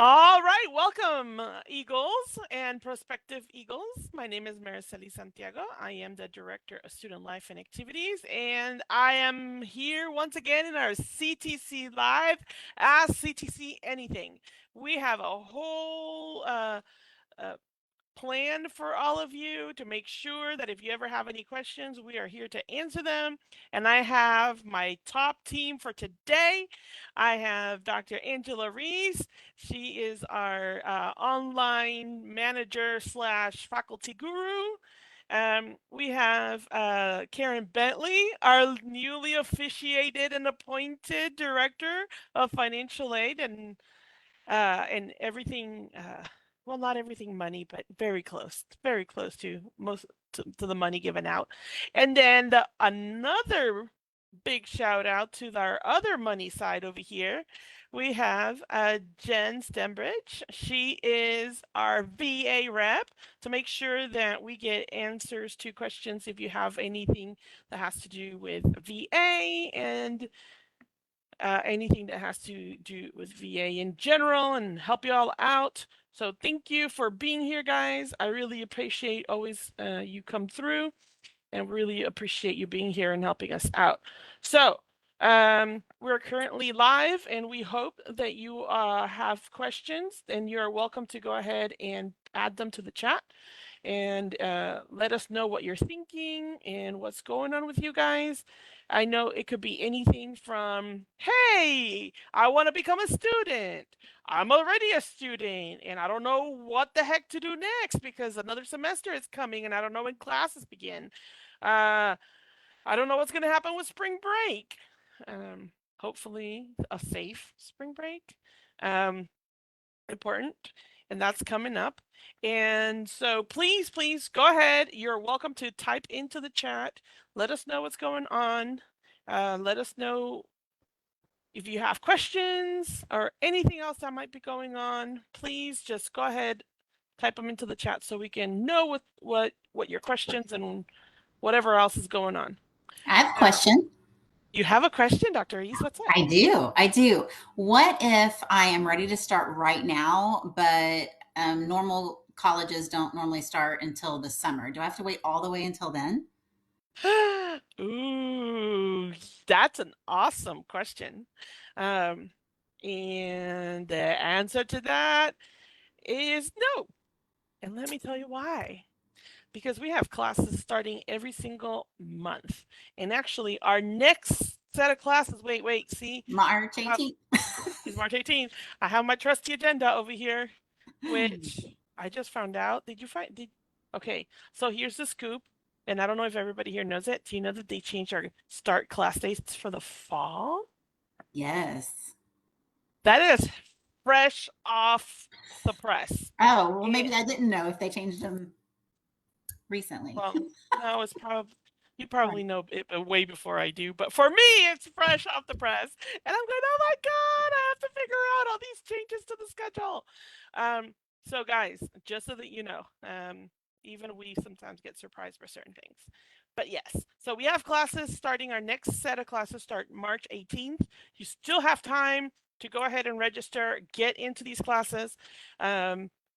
All right, welcome, Eagles and prospective Eagles. My name is Mariceli Santiago. I am the Director of Student Life and Activities, and I am here once again in our CTC Live. Ask CTC anything. We have a whole uh, plan for all of you to make sure that if you ever have any questions, we are here to answer them. And I have my top team for today. I have Dr. Angela Reese. She is our online manager slash faculty guru. We have Karen Bentley, our newly officiated and appointed director of financial aid and everything. Well, not everything money, but very close to most to the money given out. And then another big shout out to our other money side over here. We have Jen Stembridge. She is our VA rep to make sure that we get answers to questions if you have anything that has to do with VA and anything that has to do with VA in general and help you all out. So thank you for being here, guys. I really appreciate always you come through and really appreciate you being here and helping us out. So we're currently live and we hope that you have questions and you're welcome to go ahead and add them to the chat and let us know what you're thinking and what's going on with you guys. I know it could be anything from, hey, I want to become a student. I'm already a student and I don't know what the heck to do next because another semester is coming and I don't know when classes begin. I don't know what's going to happen with spring break. Hopefully, a safe spring break. Um, important, and that's coming up. And so please go ahead. You're welcome to type into the chat. Let us know what's going on. Let us know if you have questions or anything else that might be going on. Please just go ahead, type them into the chat so we can know what your questions and whatever else is going on. I have a question. You have a question, Dr. Ease? What's up? I do. I do. What if I am ready to start right now, but normal colleges don't normally start until the summer? Do I have to wait all the way until then? Ooh, that's an awesome question. Um, and the answer to that is no. And let me tell you why. Because we have classes starting every single month. And actually, our next set of classes, see, March I have, 18th. is March 18th. I have my trusty agenda over here, which I just found out. Okay, so here's the scoop. And I don't know if everybody here knows it. Do you know that they changed our start class dates for the fall? Yes. That is fresh off the press. Oh, well, And, maybe I didn't know if they changed them recently. well, no, it's probably you probably Right. know it way before I do, but for me, it's fresh off the press, and I'm going, oh my god, I have to figure out all these changes to the schedule. So guys, just so that you know, even we sometimes get surprised by certain things. But yes, so we have classes starting. Our next set of classes start March 18th. You still have time to go ahead and register, get into these classes.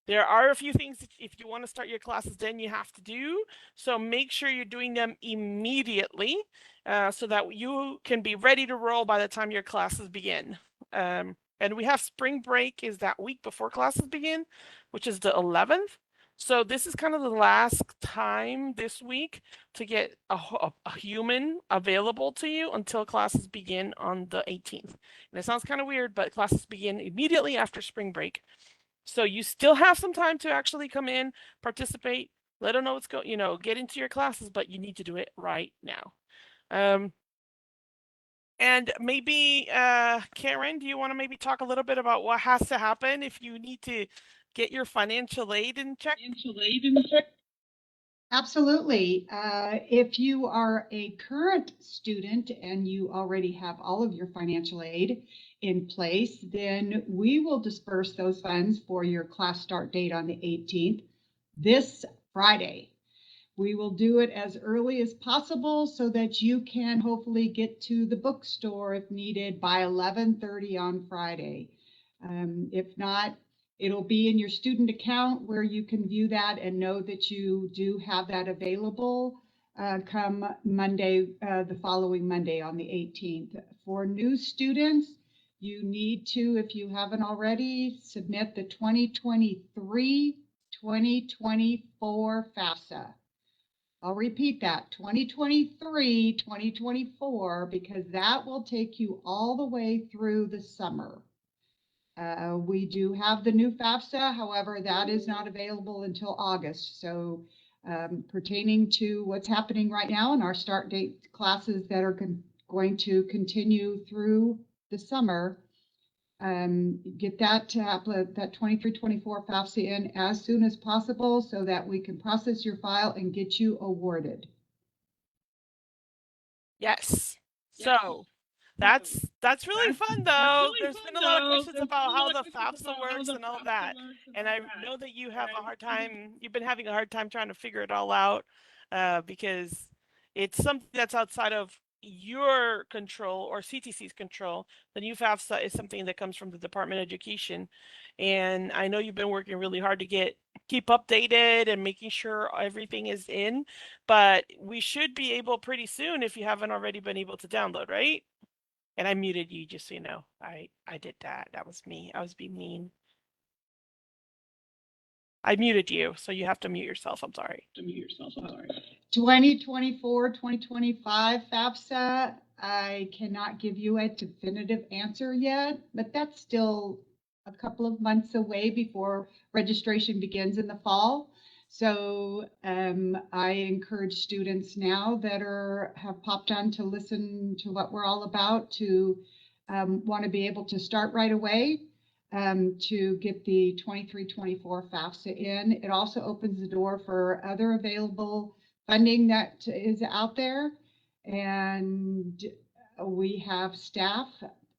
There are a few things that if you want to start your classes, then you have to do. So make sure you're doing them immediately so that you can be ready to roll by the time your classes begin. And we have spring break is that week before classes begin, which is the 11th. So this is kind of the last time this week to get a human available to you until classes begin on the 18th. And it sounds kind of weird, but classes begin immediately after spring break. So you still have some time to actually come in, participate, let them know what's going, get into your classes, but you need to do it right now. And maybe, Karen, do you want to maybe talk a little bit about what has to happen if you need to get your financial aid in check? Absolutely. If you are a current student and you already have all of your financial aid in place, then we will disperse those funds for your class start date on the 18th, this Friday. We will do it as early as possible so that you can hopefully get to the bookstore if needed by 11:30 on Friday. If not, It'll be in your student account where you can view that and know that you do have that available come Monday, the following Monday on the 18th. For new students, you need to, if you haven't already, submit the 2023-2024 FAFSA. I'll repeat that, 2023-2024, because that will take you all the way through the summer. We do have the new FAFSA, however, that is not available until August. So pertaining to what's happening right now in our start date classes that are going to continue through the summer, get that 23-24 FAFSA in as soon as possible so that we can process your file and get you awarded. Yes. So that's really fun though. There's been a lot of questions about how the FAFSA works and all that. And I know that you have a hard time, you've been having a hard time trying to figure it all out because it's something that's outside of your control or CTC's control. The new FAFSA is something that comes from the Department of Education. And I know you've been working really hard to keep updated and making sure everything is in, but we should be able pretty soon if you haven't already been able to download, right? And I muted you just so you know. I did that. That was me. I was being mean. I muted you, so you have to mute yourself. I'm sorry. 2024-2025 FAFSA, I cannot give you a definitive answer yet, but that's still a couple of months away before registration begins in the fall. So I encourage students now that have popped on to listen to what we're all about to want to be able to start right away to get the 23-24 FAFSA in. It also opens the door for other available funding that is out there. And we have staff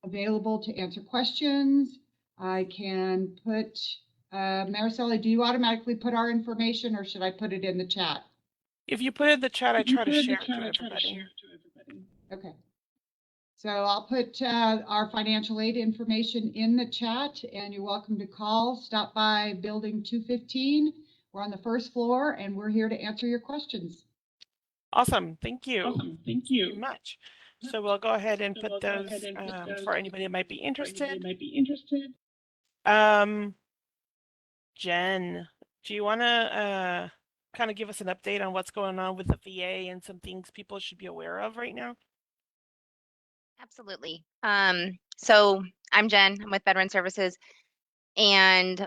available to answer questions. I can put, Maricela, do you automatically put our information or should I put it in the chat? If you put it in the chat, I try to share it to everybody. Okay. So I'll put our financial aid information in the chat and you're welcome to call, stop by building 215. We're on the first floor and we're here to answer your questions. Awesome. Thank you. Thank you very much. So we'll go ahead and put those for anybody that might be interested. Jen, do you want to kind of give us an update on what's going on with the VA and some things people should be aware of right now? Absolutely. So I'm Jen, I'm with Veteran Services, and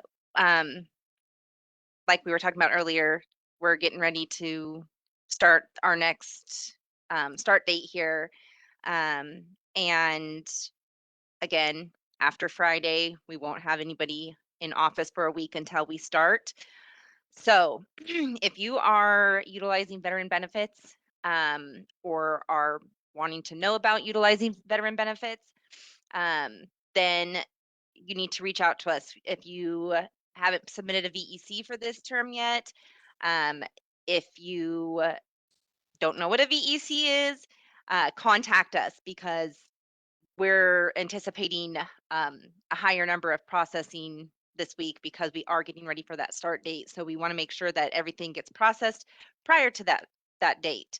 like we were talking about earlier, we're getting ready to start our next start date here. And again, after Friday, we won't have anybody in office for a week until we start. So if you are utilizing veteran benefits or are wanting to know about utilizing veteran benefits, then you need to reach out to us. If you haven't submitted a VEC for this term yet, if you don't know what a VEC is, contact us because we're anticipating a higher number of processing this week because we are getting ready for that start date. So we want to make sure that everything gets processed prior to that date.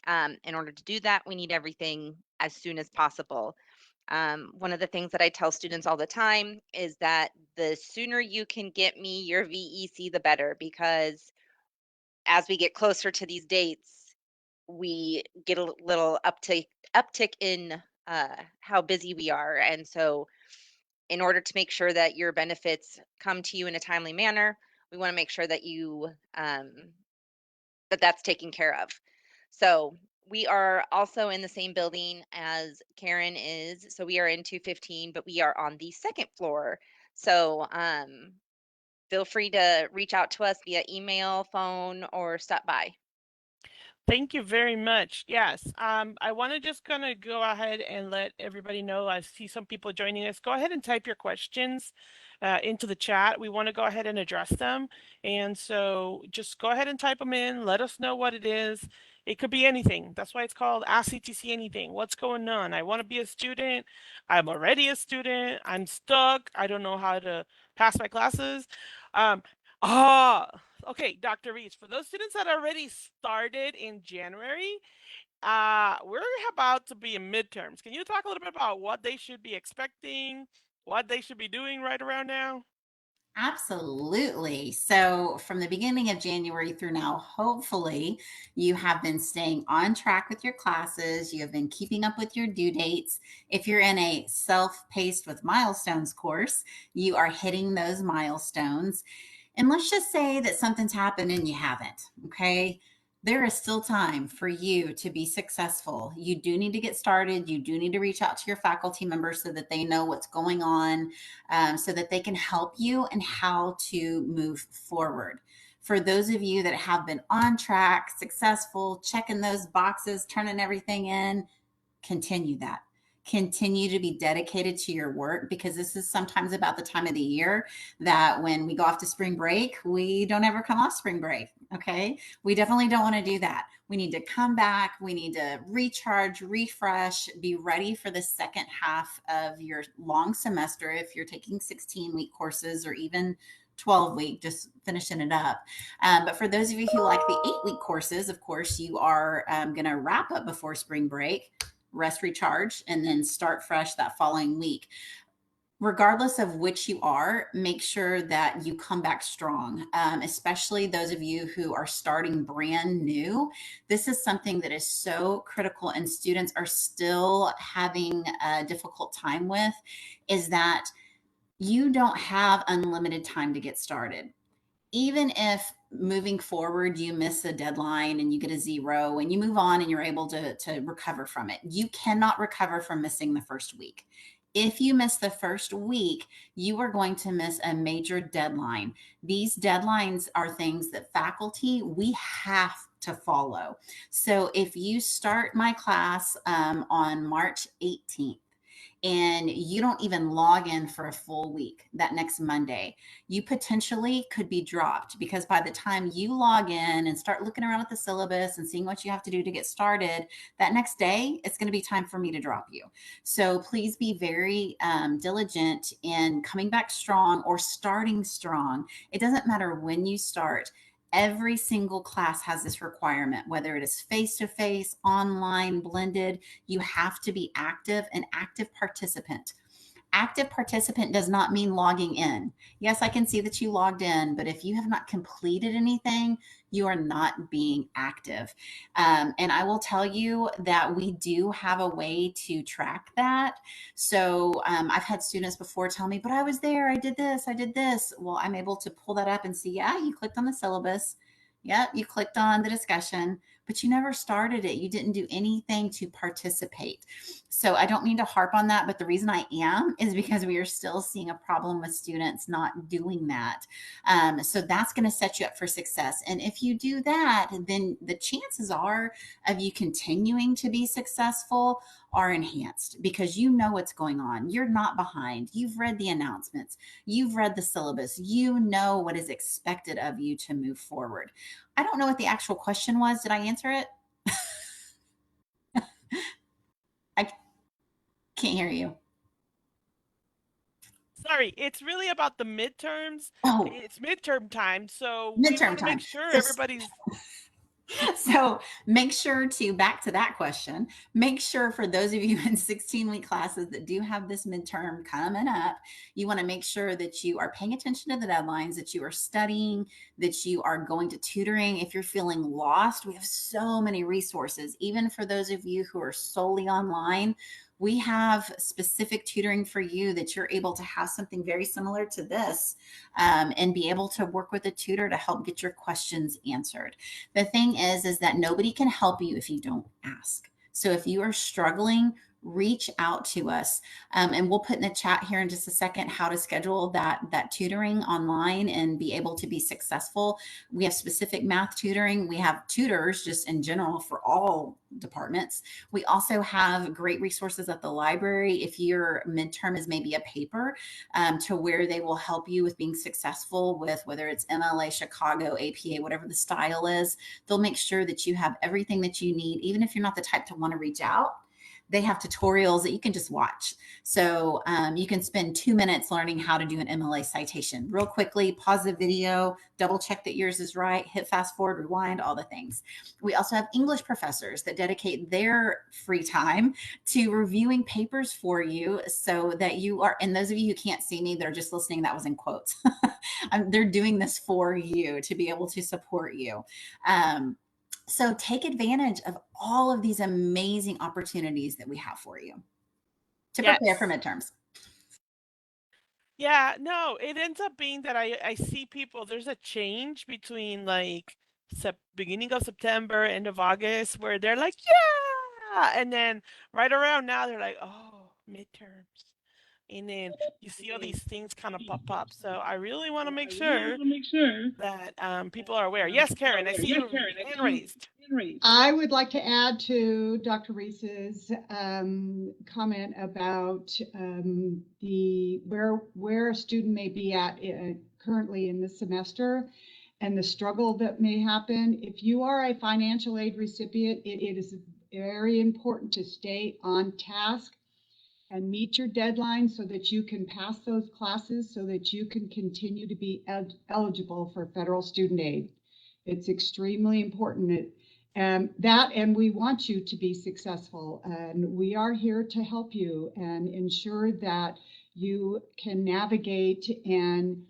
In order to do that, we need everything as soon as possible. One of the things that I tell students all the time is that the sooner you can get me your VEC, the better, because as we get closer to these dates, we get a little uptick in how busy we are. And so in order to make sure that your benefits come to you in a timely manner, we want to make sure that you that's taken care of. So we are also in the same building as Karen is. So we are in 215, but we are on the second floor. So feel free to reach out to us via email, phone, or stop by. Thank you very much. Yes, I want to just gonna go ahead and let everybody know. I see some people joining us. Go ahead and type your questions into the chat. We want to go ahead and address them, and so just go ahead and type them in. Let us know what it is. It could be anything. That's why it's called Ask CTC Anything. What's going on? I want to be a student. I'm already a student. I'm stuck. I don't know how to pass my classes. Um, Ah, okay, Dr. Reese, for those students that already started in January, we're about to be in midterms. Can you talk a little bit about what they should be expecting, what they should be doing right around now? Absolutely. So, from the beginning of January through now, hopefully, you have been staying on track with your classes. You have been keeping up with your due dates. If you're in a self paced with milestones course, you are hitting those milestones. And let's just say that something's happened and you haven't. Okay. There is still time for you to be successful. You do need to get started. You do need to reach out to your faculty members so that they know what's going on, so that they can help you and how to move forward. For those of you that have been on track, successful, checking those boxes, turning everything in, continue that. Continue to be dedicated to your work, because this is sometimes about the time of the year that when we go off to spring break, we don't ever come off spring break. Okay. We definitely don't want to do that. We need to come back. We need to recharge, refresh, be ready for the second half of your long semester. If you're taking 16-week courses or even 12-week, just finishing it up. But for those of you who like the 8-week courses, of course, you are going to wrap up before spring break, rest, recharge, and then start fresh that following week. Regardless of which you are, make sure that you come back strong, especially those of you who are starting brand new. This is something that is so critical and students are still having a difficult time with, is that you don't have unlimited time to get started. Even if moving forward you miss a deadline and you get a 0 and you move on and you're able to recover from it, you cannot recover from missing the first week. If you miss the first week, you are going to miss a major deadline. These deadlines are things that faculty, we have to follow. So if you start my class on March 18th, and you don't even log in for a full week that next Monday, you potentially could be dropped, because by the time you log in and start looking around at the syllabus and seeing what you have to do to get started, that next day, it's going to be time for me to drop you. So please be very diligent in coming back strong or starting strong. It doesn't matter when you start. Every single class has this requirement, whether it is face to face, online, blended. You have to be active, an active participant. Active participant does not mean logging in. Yes, I can see that you logged in, but if you have not completed anything, you are not being active. And I will tell you that we do have a way to track that. So I've had students before tell me, but I was there, I did this, I did this. Well, I'm able to pull that up and see, yeah, you clicked on the syllabus. Yep, you clicked on the discussion, but you never started it. You didn't do anything to participate. So I don't mean to harp on that, but the reason I am is because we are still seeing a problem with students not doing that. So that's going to set you up for success. And if you do that, then the chances are of you continuing to be successful are enhanced, because you know what's going on. You're not behind. You've read the announcements. You've read the syllabus. You know what is expected of you to move forward. I don't know what the actual question was. Did I answer it? I can't hear you. Sorry, it's really about the midterms. Oh, It's midterm time, so we midterm want to make time. sure So everybody's so make sure to, back to that question, make sure for those of you in 16-week classes that do have this midterm coming up, you want to make sure that you are paying attention to the deadlines, that you are studying, that you are going to tutoring. If you're feeling lost, we have so many resources. Even for those of you who are solely online, we have specific tutoring for you, that you're able to have something very similar to this, and be able to work with a tutor to help get your questions answered. The thing is that nobody can help you if you don't ask. So if you are struggling, reach out to us. And we'll put in the chat here in just a second how to schedule that tutoring online and be able to be successful. We have specific math tutoring. We have tutors just in general for all departments. We also have great resources at the library if your midterm is maybe a paper, to where they will help you with being successful with whether it's MLA, Chicago, APA, whatever the style is. They'll make sure that you have everything that you need, even if you're not the type to want to reach out. They have tutorials that you can just watch. So you can spend 2 minutes learning how to do an MLA citation real quickly, pause the video, double check that yours is right, hit fast forward, rewind, all the things. We also have English professors that dedicate their free time to reviewing papers for you so that you are, and those of you who can't see me that are just listening, that was in quotes. They're doing this for you to be able to support you. So take advantage of all of these amazing opportunities that we have for you to prepare for Yes. midterms. Yeah, no, it ends up being that I see people, there's a change between like beginning of September, end of August, where they're like, yeah, and then right around now they're like, oh, midterms. And then you see all these things kind of pop up. So I really want to make sure that people are aware. Yes, Karen, I see you hand raised. I would like to add to Dr. Reese's comment about the where a student may be at currently in this semester and the struggle that may happen. If you are a financial aid recipient, it is very important to stay on task and meet your deadline so that you can pass those classes so that you can continue to be eligible for federal student aid. It's extremely important and we want you to be successful, and we are here to help you and ensure that you can navigate and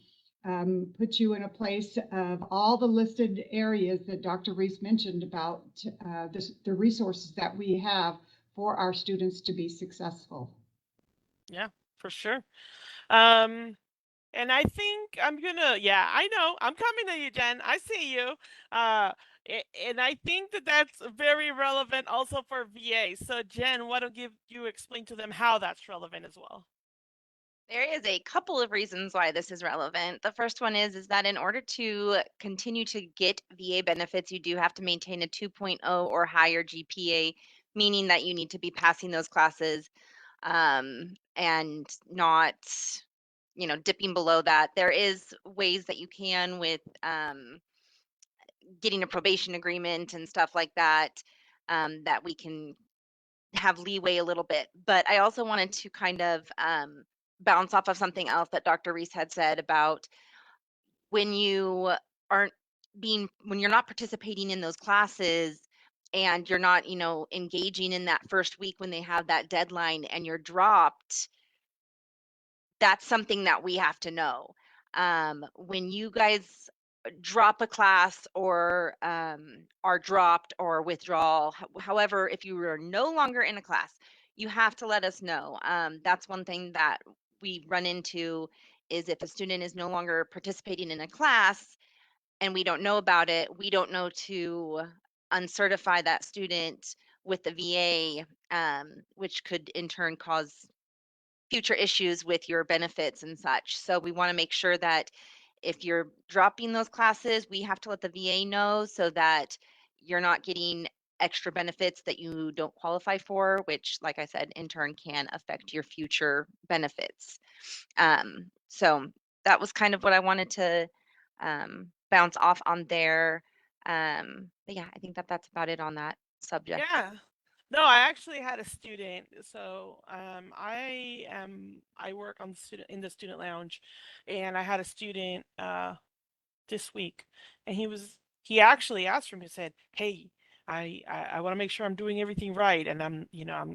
put you in a place of all the listed areas that Dr. Reese mentioned about the resources that we have for our students to be successful. Yeah, for sure. Um, and I think I'm gonna, yeah, I know, I'm coming to you, Jen. I see you. And I think that that's very relevant also for VA. So, Jen, why don't you explain to them how that's relevant as well? There is a couple of reasons why this is relevant. The first one is that in order to continue to get VA benefits, you do have to maintain a 2.0 or higher GPA, meaning that you need to be passing those classes and not, dipping below that. There is ways that you can with getting a probation agreement and stuff like that, that we can have leeway a little bit. But I also wanted to kind of bounce off of something else that Dr. Reese had said about when you aren't when you're not participating in those classes and you're not, engaging in that first week when they have that deadline and you're dropped, that's something that we have to know. When you guys drop a class or are dropped or withdrawal, however, if you are no longer in a class, you have to let us know. That's one thing that we run into is if a student is no longer participating in a class and we don't know about it, we don't know to uncertify that student with the VA, which could in turn cause future issues with your benefits and such. So we want to make sure that if you're dropping those classes, we have to let the VA know so that you're not getting extra benefits that you don't qualify for, which, like I said, in turn can affect your future benefits. So that was kind of what I wanted to bounce off on there. But yeah, I think that that's about it on that subject. Yeah. No, I actually had a student. So I work on the student lounge, and I had a student this week, and he actually asked for me, said, "Hey, I want to make sure I'm doing everything right, and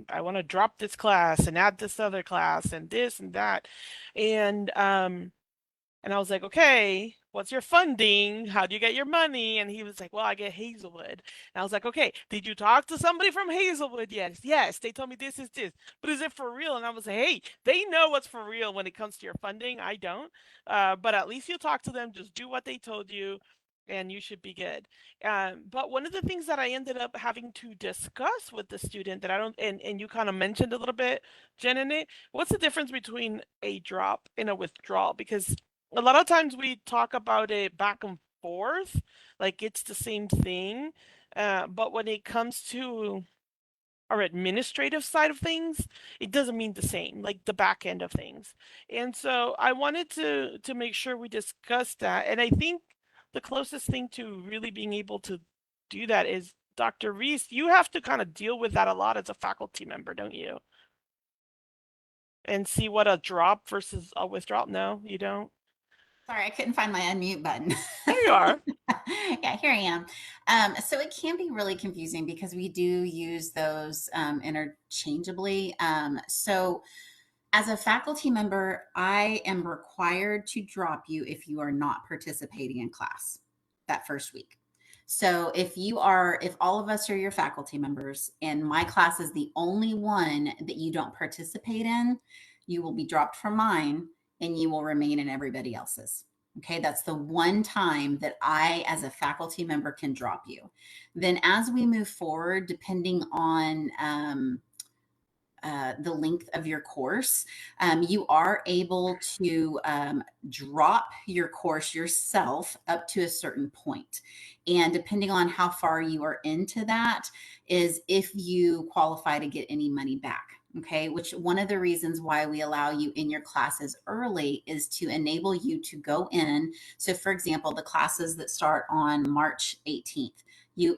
I want to drop this class and add this other class and this and that," and I was like, okay, what's your funding? How do you get your money? And he was like, well, I get Hazelwood. And I was like, okay, did you talk to somebody from Hazelwood? Yes, yes. They told me this is this, but is it for real? And I was like, hey, they know what's for real when it comes to your funding. I don't. But at least you talk to them. Just do what they told you. and you should be good. But one of the things that I ended up having to discuss with the student that I don't, and you kind of mentioned a little bit, Jen, in it, what's the difference between a drop and a withdrawal? Because a lot of times we talk about it back and forth, like it's the same thing. But when it comes to our administrative side of things, it doesn't mean the same, like the back end of things. And so I wanted to make sure we discussed that. And I think the closest thing to really being able to do that is Dr. Reese, you have to kind of deal with that a lot as a faculty member, don't you? And see what a drop versus a withdrawal. No, you don't. Sorry, I couldn't find my unmute button. There you are. Yeah, here I am. So it can be really confusing because we do use those interchangeably. So as a faculty member, I am required to drop you if you are not participating in class that first week. So if all of us are your faculty members and my class is the only one that you don't participate in, you will be dropped from mine and you will remain in everybody else's. Okay, that's the one time that I, as a faculty member, can drop you. Then, as we move forward, depending on the length of your course, you are able to drop your course yourself up to a certain point. And depending on how far you are into that, is if you qualify to get any money back. Okay, which one of the reasons why we allow you in your classes early is to enable you to go in. So, for example, the classes that start on March 18th,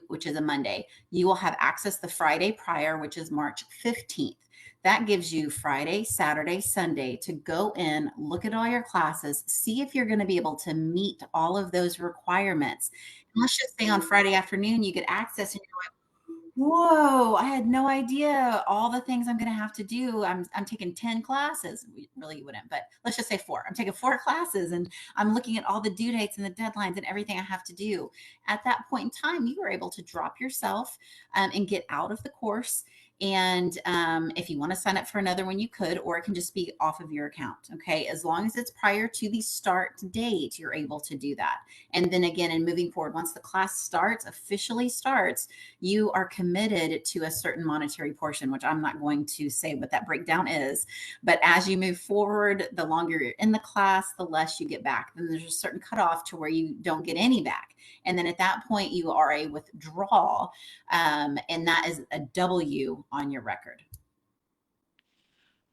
which is a Monday, you will have access the Friday prior, which is March 15th. That gives you Friday, Saturday, Sunday to go in, look at all your classes, see if you're going to be able to meet all of those requirements. And let's just say on Friday afternoon, you get access and whoa, I had no idea all the things I'm going to have to do. I'm taking 10 classes. Really, you wouldn't, but let's just say 4. I'm taking 4 classes and I'm looking at all the due dates and the deadlines and everything I have to do. At that point in time, you were able to drop yourself and get out of the course. And if you want to sign up for another one, you could, or it can just be off of your account. Okay. As long as it's prior to the start date, you're able to do that. And then again, and moving forward, once the class officially starts, you are committed to a certain monetary portion, which I'm not going to say what that breakdown is. But as you move forward, the longer you're in the class, the less you get back. Then there's a certain cutoff to where you don't get any back. And then at that point, you are a withdrawal. And that is a W on your record.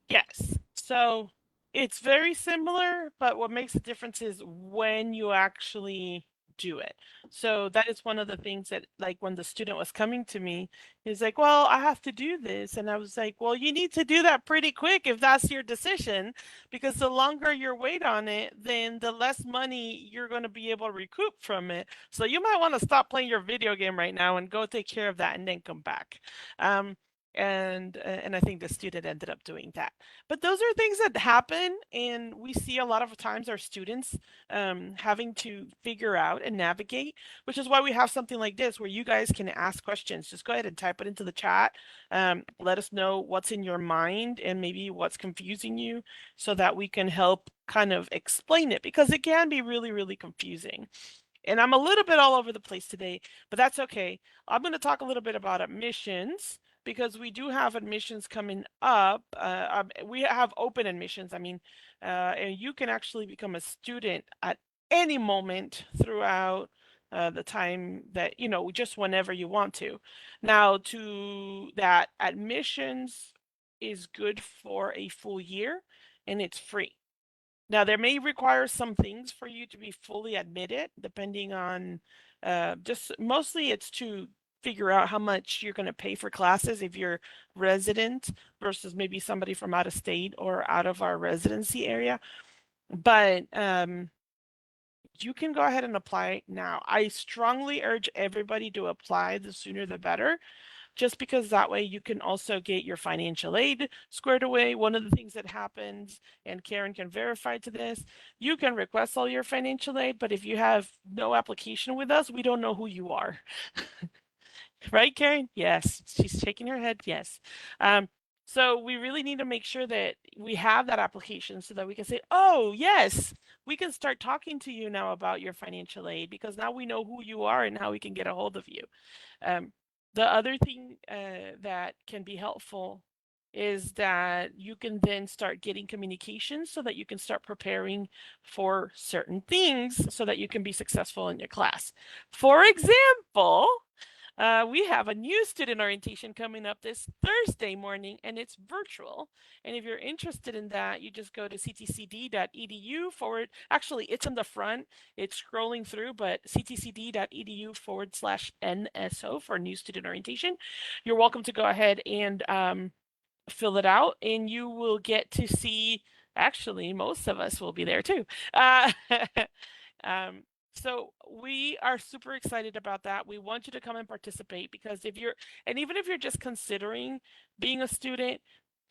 Yes. So it's very similar, but what makes the difference is when you actually do it. So that is one of the things that, like, when the student was coming to me, he's like, well, I have to do this. And I was like, well, you need to do that pretty quick if that's your decision, because the longer you wait on it, then the less money you're going to be able to recoup from it. So you might want to stop playing your video game right now and go take care of that and then come back. Um, and I think the student ended up doing that. But those are things that happen, and we see a lot of times our students having to figure out and navigate, which is why we have something like this where you guys can ask questions. Just go ahead and type it into the chat. Let us know what's in your mind and maybe what's confusing you so that we can help kind of explain it, because it can be really, really confusing. And I'm a little bit all over the place today, but that's okay. I'm going to talk a little bit about admissions because we do have admissions coming up. We have open admissions. I mean, and you can actually become a student at any moment throughout the time that, just whenever you want to. Now, to that, admissions is good for a full year and it's free. Now, there may require some things for you to be fully admitted, depending on just mostly it's to figure out how much you're going to pay for classes if you're resident versus maybe somebody from out of state or out of our residency area. But you can go ahead and apply now. I strongly urge everybody to apply. The sooner the better, just because that way you can also get your financial aid squared away. One of the things that happens, and Karen can verify to this, you can request all your financial aid, but if you have no application with us, we don't know who you are. Right, Karen? Yes. She's shaking her head. Yes. So we really need to make sure that we have that application so that we can say, oh, yes, we can start talking to you now about your financial aid because now we know who you are and how we can get a hold of you. Um, the other thing that can be helpful is that you can then start getting communication so that you can start preparing for certain things so that you can be successful in your class. For example, we have a new student orientation coming up this Thursday morning, and it's virtual. And if you're interested in that, you just go to ctcd.edu forward. Actually, it's in the front. It's scrolling through, but ctcd.edu/NSO for new student orientation. You're welcome to go ahead and fill it out, and you will get to see. Actually, most of us will be there too. Uh, Um, so we are super excited about that. We want you to come and participate because and even if you're just considering being a student,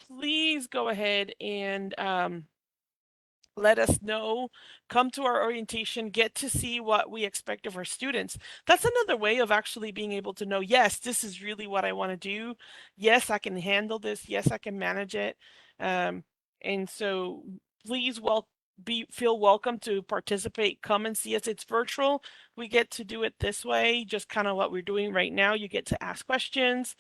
please go ahead and let us know, come to our orientation, get to see what we expect of our students. That's another way of actually being able to know, yes, this is really what I want to do. Yes, I can handle this. Yes, I can manage it. Um, and so please feel welcome to participate. Come and see us. It's virtual. We get to do it this way, just kind of what we're doing right now. You get to ask questions,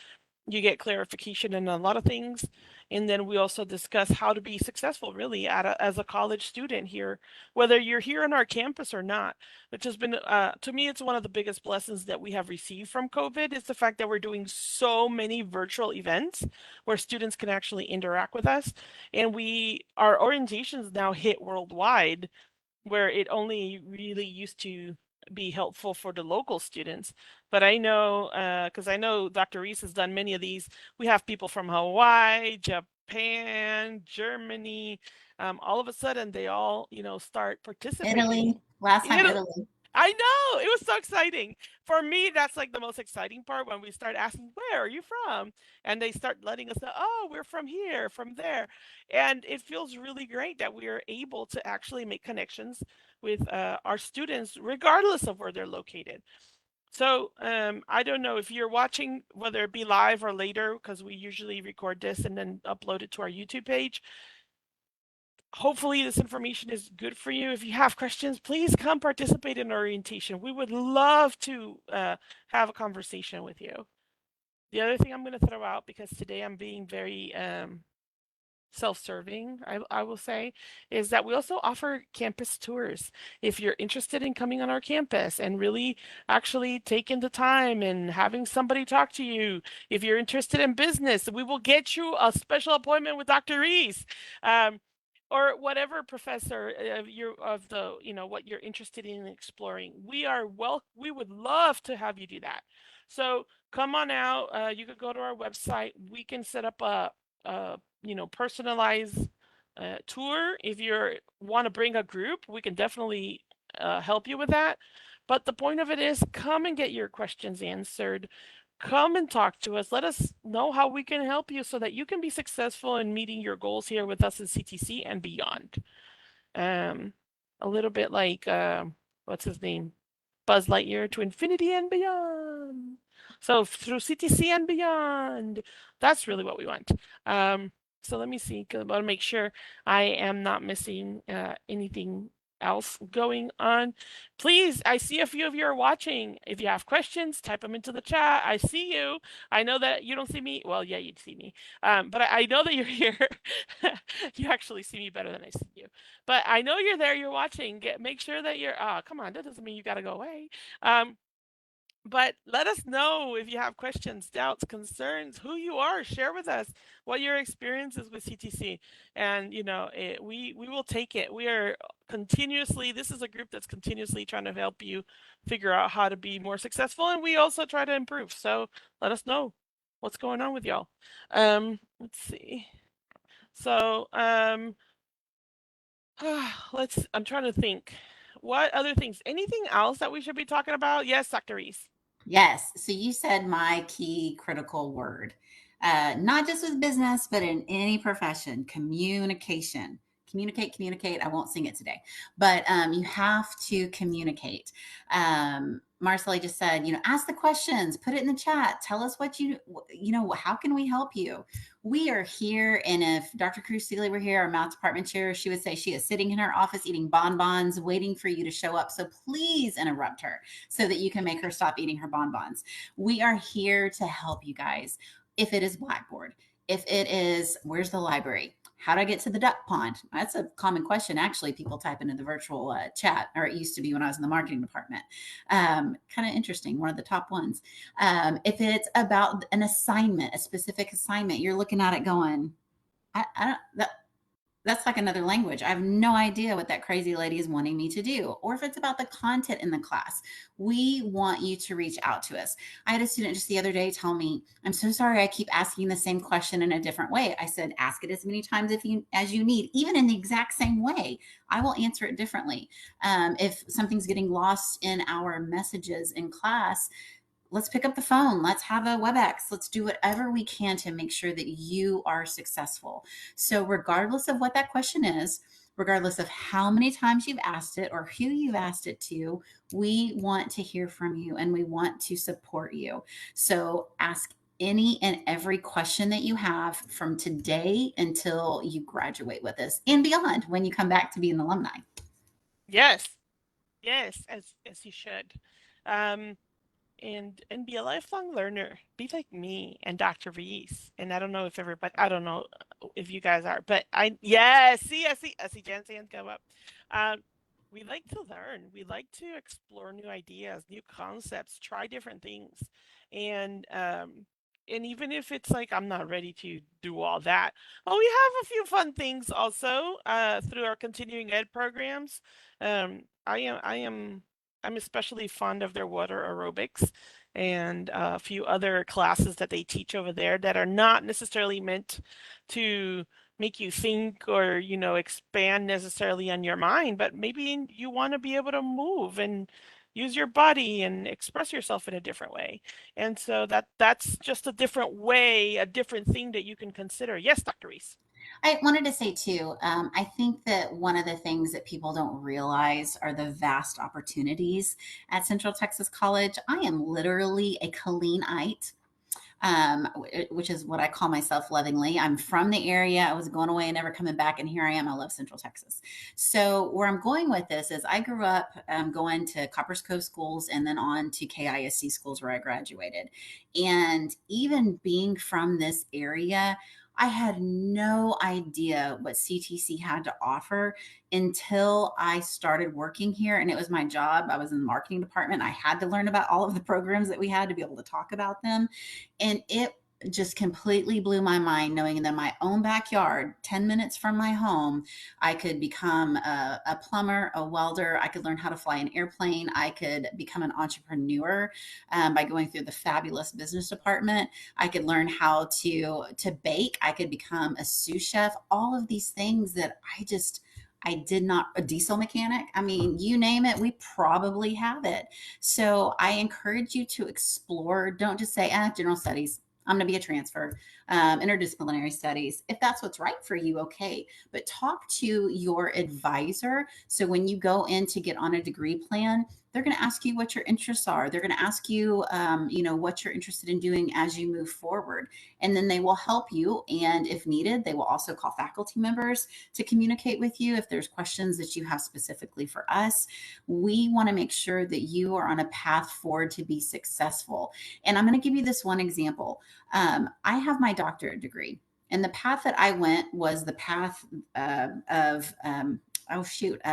you get clarification in a lot of things, and then we also discuss how to be successful really as a college student here, whether you're here on our campus or not, which has been to me, it's one of the biggest blessings that we have received from COVID is the fact that we're doing so many virtual events where students can actually interact with us, and our orientations now hit worldwide where it only really used to be helpful for the local students. But I know, because I know Dr. Reese has done many of these, we have people from Hawaii, Japan, Germany. All of a sudden, they all, start participating. Italy, last time Italy, Italy. I know it was so exciting. For me, that's like the most exciting part when we start asking, "Where are you from?" And they start letting us know, "Oh, we're from here, from there." And it feels really great that we are able to actually make connections with our students, regardless of where they're located. So I don't know if you're watching, whether it be live or later, because we usually record this and then upload it to our YouTube page. Hopefully this information is good for you. If you have questions, please come participate in orientation. We would love to have a conversation with you. The other thing I'm going to throw out, because today I'm being very self-serving, I will say, is that we also offer campus tours. If you're interested in coming on our campus and really actually taking the time and having somebody talk to you, if you're interested in business, we will get you a special appointment with Dr. Reese. Or whatever professor of the what you're interested in exploring. We would love to have you do that. So come on out. You could go to our website. We can set up a personalized tour. If you want to bring a group, we can definitely help you with that. But the point of it is, come and get your questions answered. Come and talk to us. Let us know how we can help you so that you can be successful in meeting your goals here with us in CTC and beyond. Um, a little bit like what's his name? Buzz Lightyear to infinity and beyond. So through CTC and beyond, that's really what we want. So let me see, because I want to make sure I am not missing anything else going on. Please, I see a few of you are watching. If you have questions, type them into the chat. I see you. I know that you don't see me. Well, yeah, you'd see me. But I know that you're here. You actually see me better than I see you. But I know you're there, you're watching. Make sure that you're come on, that doesn't mean you gotta go away. Um, but let us know if you have questions, doubts, concerns, who you are. Share with us what your experience is with CTC. And we will take it. We are continuously, this is a group that's continuously trying to help you figure out how to be more successful. And we also try to improve. So let us know what's going on with y'all. Let's see. So I'm trying to think. What other things? Anything else that we should be talking about? Yes, Dr. Reese. Yes. So you said my key critical word, not just with business, but in any profession, communication. communicate, communicate. I won't sing it today, but you have to communicate. Marceli just said, ask the questions, put it in the chat. Tell us how can we help you? We are here. And if Dr. Cruz Seeley were here, our math department chair, she would say she is sitting in her office eating bonbons, waiting for you to show up. So please interrupt her so that you can make her stop eating her bonbons. We are here to help you guys. If it is Blackboard, if it is, where's the library? How do I get to the duck pond? That's a common question. Actually, people type into the virtual chat, or it used to be when I was in the marketing department. Kind of interesting. One of the top ones. If it's about an assignment, a specific assignment, you're looking at it going, I don't, that's like another language. I have no idea what that crazy lady is wanting me to do. Or if it's about the content in the class, we want you to reach out to us. I had a student just the other day tell me, I'm so sorry I keep asking the same question in a different way. I said, ask it as many times as you need, even in the exact same way. I will answer it differently. If something's getting lost in our messages in class, let's pick up the phone. Let's have a WebEx. Let's do whatever we can to make sure that you are successful. So regardless of what that question is, regardless of how many times you've asked it or who you've asked it to, we want to hear from you and we want to support you. So ask any and every question that you have from today until you graduate with us and beyond when you come back to be an alumni. Yes, yes, as you should. Um, and be a lifelong learner. Be like me and Dr. Reese. And I don't know if you guys are, but I see Jen's hand go up. Um, we like to learn. We like to explore new ideas, new concepts, try different things. And um, and even if it's like I'm not ready to do all that, well, we have a few fun things also through our continuing ed programs. I'm especially fond of their water aerobics and a few other classes that they teach over there that are not necessarily meant to make you think or, expand necessarily on your mind, but maybe you want to be able to move and use your body and express yourself in a different way. And so that's just a different way, a different thing that you can consider. Yes, Dr. Reese. I wanted to say too, I think that one of the things that people don't realize are the vast opportunities at Central Texas College. I am literally a Colleenite, which is what I call myself lovingly. I'm from the area. I was going away and never coming back. And here I am. I love Central Texas. So where I'm going with this is I grew up going to Coppers Cove schools and then on to KISC schools where I graduated. And even being from this area, I had no idea what CTC had to offer until I started working here. And it was my job. I was in the marketing department. I had to learn about all of the programs that we had to be able to talk about them. And it just completely blew my mind knowing that in my own backyard, 10 minutes from my home, I could become a plumber, a welder. I could learn how to fly an airplane. I could become an entrepreneur by going through the fabulous business department. I could learn how to bake. I could become a sous chef. All of these things that I did not, a diesel mechanic. I mean, you name it, we probably have it. So I encourage you to explore. Don't just say, general studies. I'm going to be a transfer, interdisciplinary studies. If that's what's right for you, okay. But talk to your advisor. So when you go in to get on a degree plan, they're going to ask you what your interests are. They're going to ask you, what you're interested in doing as you move forward. And then they will help you. And if needed, they will also call faculty members to communicate with you if there's questions that you have specifically for us. We want to make sure that you are on a path forward to be successful. And I'm going to give you this one example. I have my doctorate degree, and the path that I went was the path of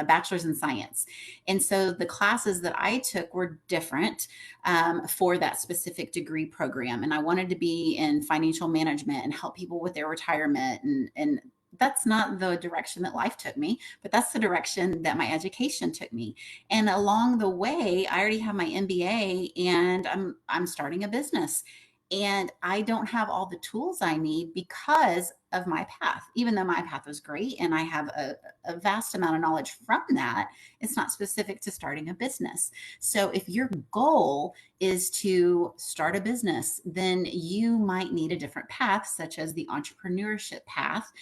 bachelor's in science. And so the classes that I took were different for that specific degree program. And I wanted to be in financial management and help people with their retirement. And that's not the direction that life took me, but that's the direction that my education took me. And along the way, I already have my MBA and I'm starting a business. And I don't have all the tools I need because of my path. Even though my path was great and I have a vast amount of knowledge from that, it's not specific to starting a business. So if your goal is to start a business, then you might need a different path, such as the entrepreneurship path,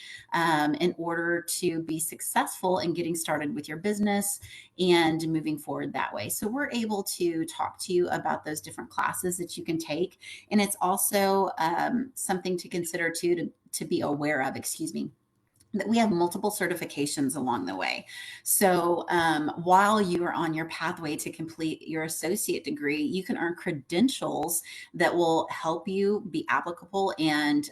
in order to be successful in getting started with your business and moving forward that way. So we're able to talk to you about those different classes that you can take. And it's also something to consider too, to be aware of, excuse me, that we have multiple certifications along the way. So while you are on your pathway to complete your associate degree, you can earn credentials that will help you be applicable and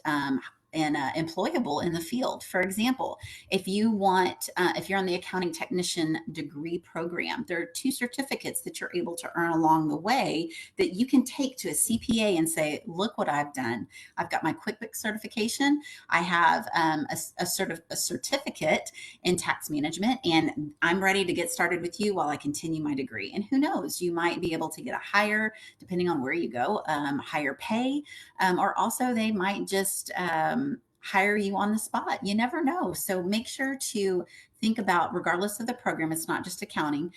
employable in the field. For example, if you're on the accounting technician degree program, there are 2 certificates that you're able to earn along the way that you can take to a CPA and say, look what I've done. I've got my QuickBooks certification. I have a certificate in tax management, and I'm ready to get started with you while I continue my degree. And who knows, you might be able to get a higher, depending on where you go, higher pay, or also they might just hire you on the spot. You never know. So make sure to think about, regardless of the program, it's not just accounting.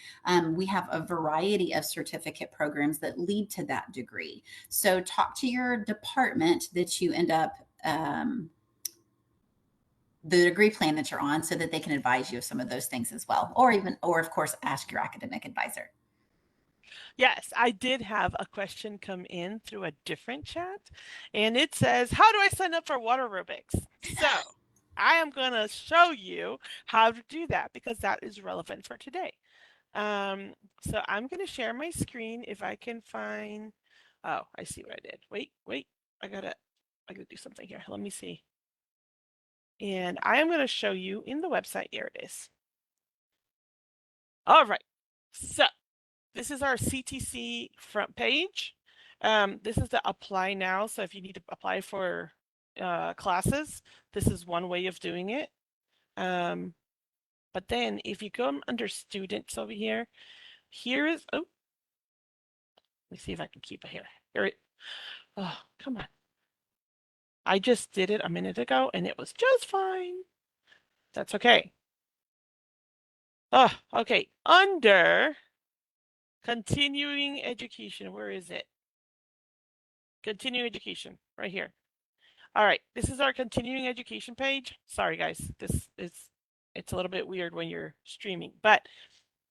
We have a variety of certificate programs that lead to that degree. So talk to your department that you end up the degree plan that you're on, so that they can advise you of some of those things as well, or of course ask your academic advisor. Yes, I did have a question come in through a different chat, and it says, how do I sign up for water aerobics? So I am going to show you how to do that, because that is relevant for today. So I'm going to share my screen if I can find, oh, I see what I did. Wait, I gotta do something here. Let me see. And I am going to show you in the website. Here it is. All right. So this is our CTC front page. This is the apply now. So if you need to apply for classes, this is one way of doing it. But then if you go under students over here, here is, oh, let me see if I can keep it here. Here it, oh, come on. I just did it a minute ago and it was just fine. That's okay. Oh, okay. Under continuing education, where is it? Continuing education, right here. All right, this is our continuing education page. Sorry, guys, it's a little bit weird when you're streaming, but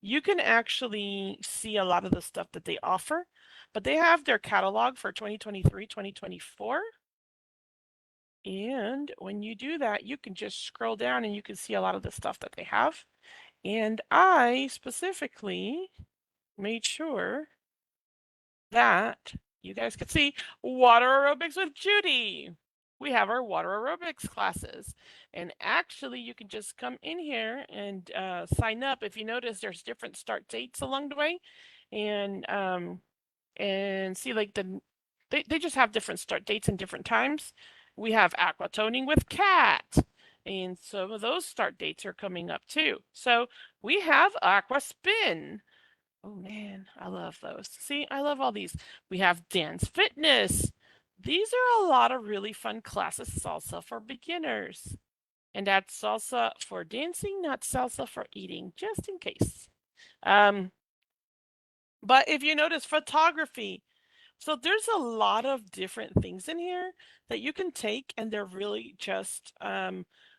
you can actually see a lot of the stuff that they offer, but they have their catalog for 2023, 2024. And when you do that, you can just scroll down and you can see a lot of the stuff that they have. And I specifically made sure that you guys could see water aerobics with Judy. We have our water aerobics classes. And actually, you can just come in here and sign up. If you notice, there's different start dates along the way. And see, like they just have different start dates and different times. We have aqua toning with Cat. And some of those start dates are coming up too. So we have aqua spin. Oh man, I love those. See, I love all these. We have dance fitness. These are a lot of really fun classes. Salsa for beginners. And that's salsa for dancing, not salsa for eating, just in case. But if you notice, photography. So there's a lot of different things in here that you can take, and they're really just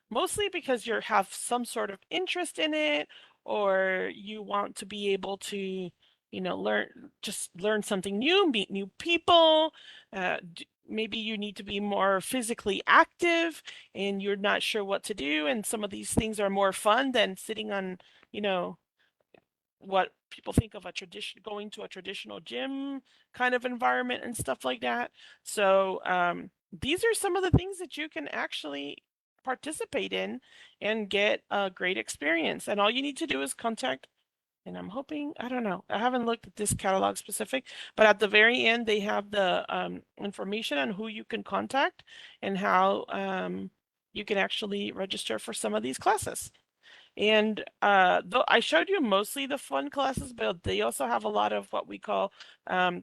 mostly because you have some sort of interest in it, or you want to be able to, learn something new, meet new people. Maybe you need to be more physically active, and you're not sure what to do, and some of these things are more fun than sitting on, you know, what people think of going to a traditional gym kind of environment and stuff like that. So these are some of the things that you can actually participate in and get a great experience. And all you need to do is contact, and I'm hoping, I don't know, I haven't looked at this catalog specific, but at the very end, they have the information on who you can contact and how you can actually register for some of these classes. And though I showed you mostly the fun classes, but they also have a lot of what we call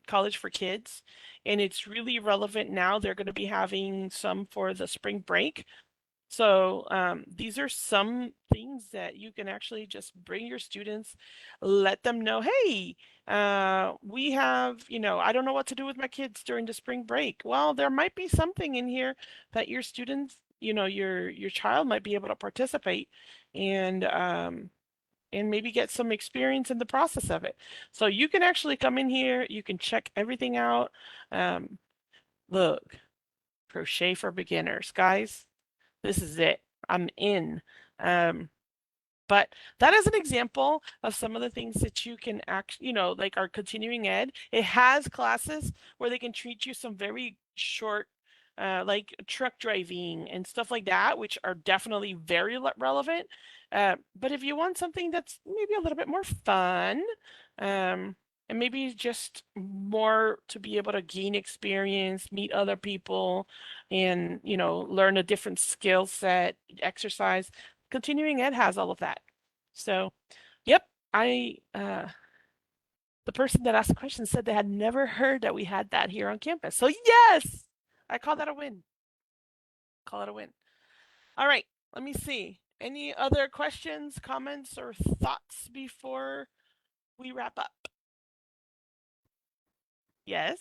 college for kids. And it's really relevant now. They're going to be having some for the spring break. So these are some things that you can actually just bring your students, let them know, hey, we have, I don't know what to do with my kids during the spring break. Well, there might be something in here that your students, your child might be able to participate and maybe get some experience in the process of it. So you can actually come in here, you can check everything out. Um, Look, crochet for beginners, guys. This is it. I'm in. Um, but that is an example of some of the things that you can like our continuing ed. It has classes where they can treat you some very short, like truck driving and stuff like that, which are definitely very relevant. But if you want something that's maybe a little bit more fun, um, and maybe just more to be able to gain experience, meet other people, and learn a different skill set, exercise. Continuing ed has all of that. So, yep, the person that asked the question said they had never heard that we had that here on campus. So, yes, I call that a win. Call it a win. All right, let me see. Any other questions, comments, or thoughts before we wrap up? Yes.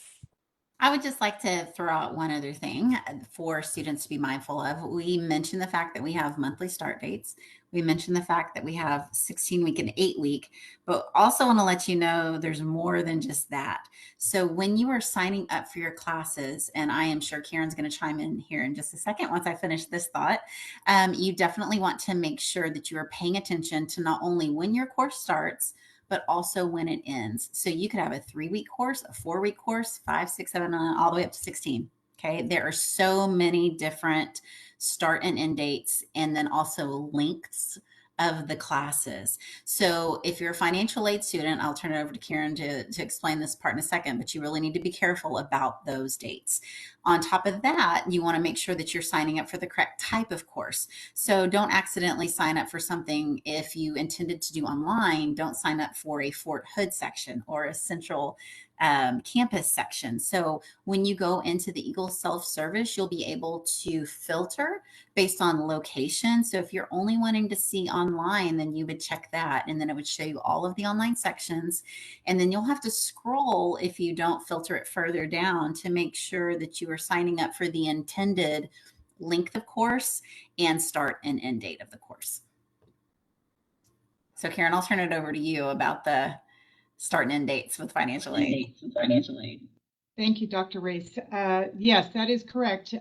I would just like to throw out one other thing for students to be mindful of. We mentioned the fact that we have monthly start dates. We mentioned the fact that we have 16-week and 8-week, but also want to let you know there's more than just that. So when you are signing up for your classes, and I am sure Karen's going to chime in here in just a second once I finish this thought, you definitely want to make sure that you are paying attention to not only when your course starts, but also when it ends. So you could have a 3-week course, a 4-week course, 5, 6, 7, all the way up to 16. Okay. There are so many different start and end dates, and then also lengths of the classes. So if you're a financial aid student, I'll turn it over to Karen to explain this part in a second, but you really need to be careful about those dates. On top of that, you want to make sure that you're signing up for the correct type of course. So don't accidentally sign up for something if you intended to do online. Don't sign up for a Fort Hood section or a central campus section. So when you go into the Eagle self-service, you'll be able to filter based on location. So if you're only wanting to see online, then you would check that, and then it would show you all of the online sections. And then you'll have to scroll if you don't filter it further down to make sure that you are signing up for the intended length of course and start and end date of the course. So Karen, I'll turn it over to you about the start and end dates with financial aid. Thank you, Dr. Race. Yes, that is correct.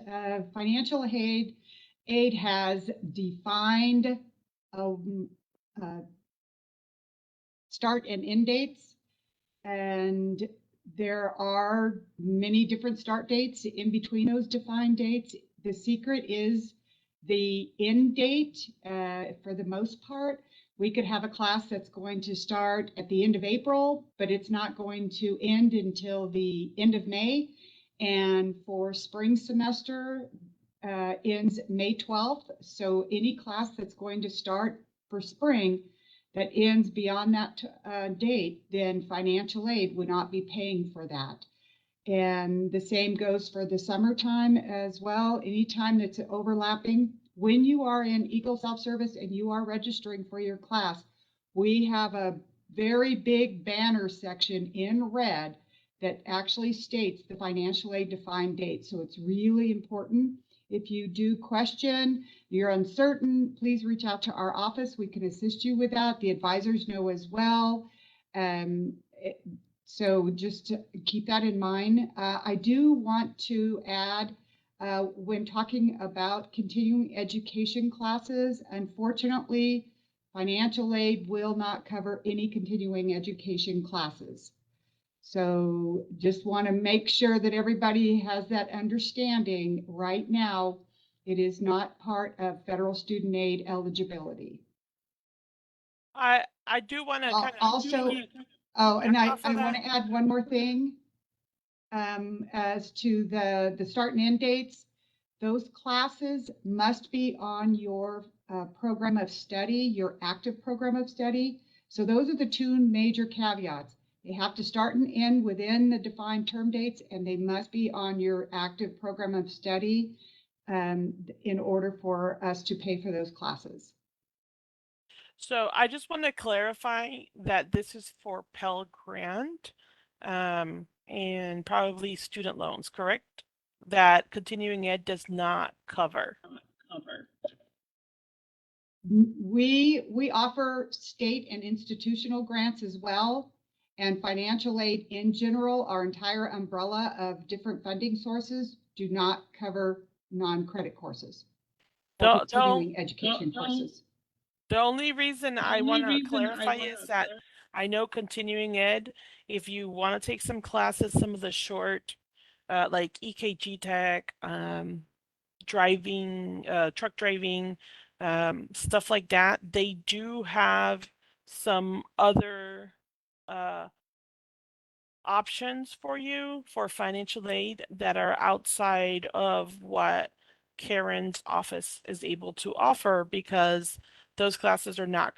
Financial aid has defined start and end dates, and there are many different start dates in between those defined dates. The secret is the end date. For the most part, we could have a class that's going to start at the end of April, but it's not going to end until the end of May. And for spring semester, ends May 12th. So any class that's going to start for spring that ends beyond that date, then financial aid would not be paying for that. And the same goes for the summertime as well. Anytime that's overlapping, when you are in Eagle Self-Service and you are registering for your class, we have a very big banner section in red that actually states the financial aid defined date. So it's really important. If you do question, you're uncertain, please reach out to our office. We can assist you with that. The advisors know as well. So just to keep that in mind. I do want to add, when talking about continuing education classes, unfortunately, financial aid will not cover any continuing education classes. So just want to make sure that everybody has that understanding. Right now, it is not part of federal student aid eligibility. I do want to kind of Also, and I off of want that. to add one more thing as to the start and end dates. Those classes must be on your program of study, your active program of study. So those are the two major caveats. They have to start and end within the defined term dates, and they must be on your active program of study. in order for us to pay for those classes. So I just want to clarify that this is for Pell Grant, and probably student loans, correct? That continuing ed does not cover. We offer state and institutional grants as well, and financial aid in general. Our entire umbrella of different funding sources do not cover non-credit courses or The, the, continuing education courses. the only reason I want to clarify is that I know continuing ed, if you want to take some classes, some of the short, like EKG tech, driving, truck driving, stuff like that, they do have some other options for you for financial aid that are outside of what Karen's office is able to offer, because those classes are not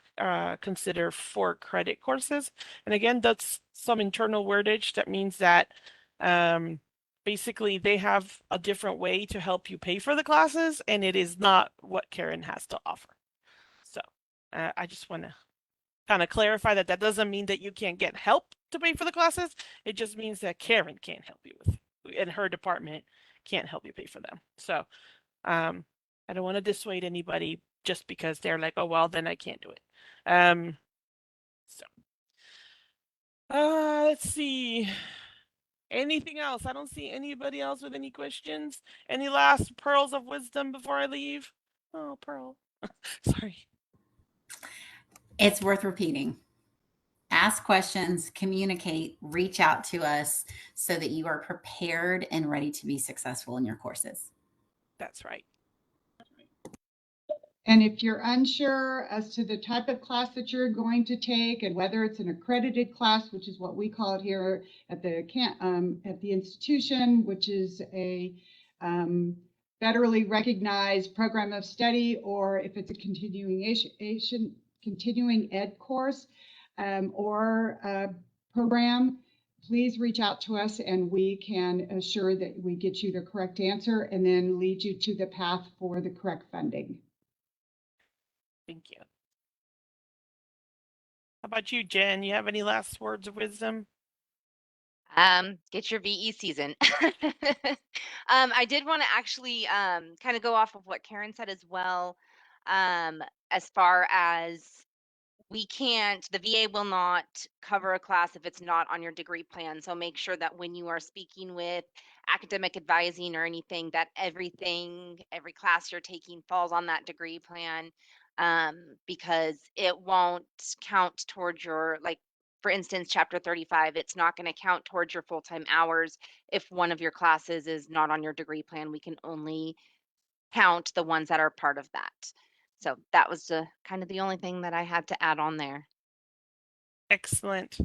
considered for credit courses. And again, that's some internal wordage that means that basically they have a different way to help you pay for the classes, and it is not what Karen has to offer. So I just want to kind of clarify that that doesn't mean that you can't get help to pay for the classes. It just means that Karen can't help you with, and her department can't help you pay for them. So I don't want to dissuade anybody just because they're like, oh, well, then I can't do it. So let's see. Anything else? I don't see anybody else with any questions. Any last pearls of wisdom before I leave? Oh, Pearl. Sorry. It's worth repeating. Ask questions, communicate, reach out to us so that you are prepared and ready to be successful in your courses. That's right. And if you're unsure as to the type of class that you're going to take and whether it's an accredited class, which is what we call it here at the institution, which is a federally recognized program of study, or if it's a continuing ed course or a program, please reach out to us and we can assure that we get you the correct answer and then lead you to the path for the correct funding. Thank you. How about you, Jen? You have any last words of wisdom? Get your VE season. I did want to actually kind of go off of what Karen said as well. As far as the VA will not cover a class if it's not on your degree plan. So make sure that when you are speaking with academic advising or anything, that every class you're taking falls on that degree plan, because it won't count towards your, like, for instance, chapter 35, it's not going to count towards your full-time hours if one of your classes is not on your degree plan. We can only count the ones that are part of that. So that was kind of the only thing that I had to add on there. Excellent.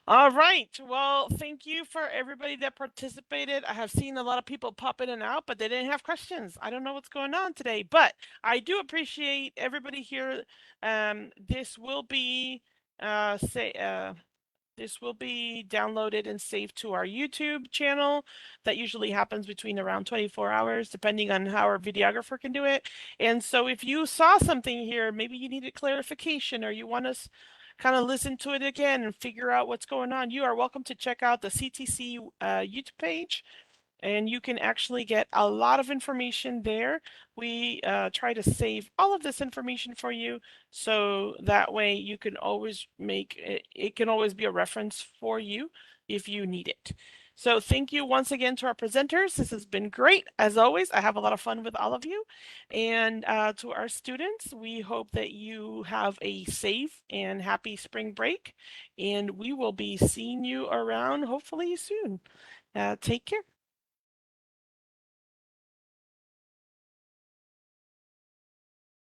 All right. Well, thank you for everybody that participated. I have seen a lot of people pop in and out, but they didn't have questions. I don't know what's going on today, but I do appreciate everybody here. This will be this will be downloaded and saved to our YouTube channel. That usually happens between around 24 hours, depending on how our videographer can do it. And so if you saw something here, maybe you needed clarification or you want us kind of listen to it again and figure out what's going on, you are welcome to check out the CTC YouTube page. And you can actually get a lot of information there. We try to save all of this information for you, so that way you can always make it, it can always be a reference for you if you need it. So thank you once again to our presenters. This has been great. As always, I have a lot of fun with all of you. And to our students, we hope that you have a safe and happy spring break. And we will be seeing you around hopefully soon. Take care.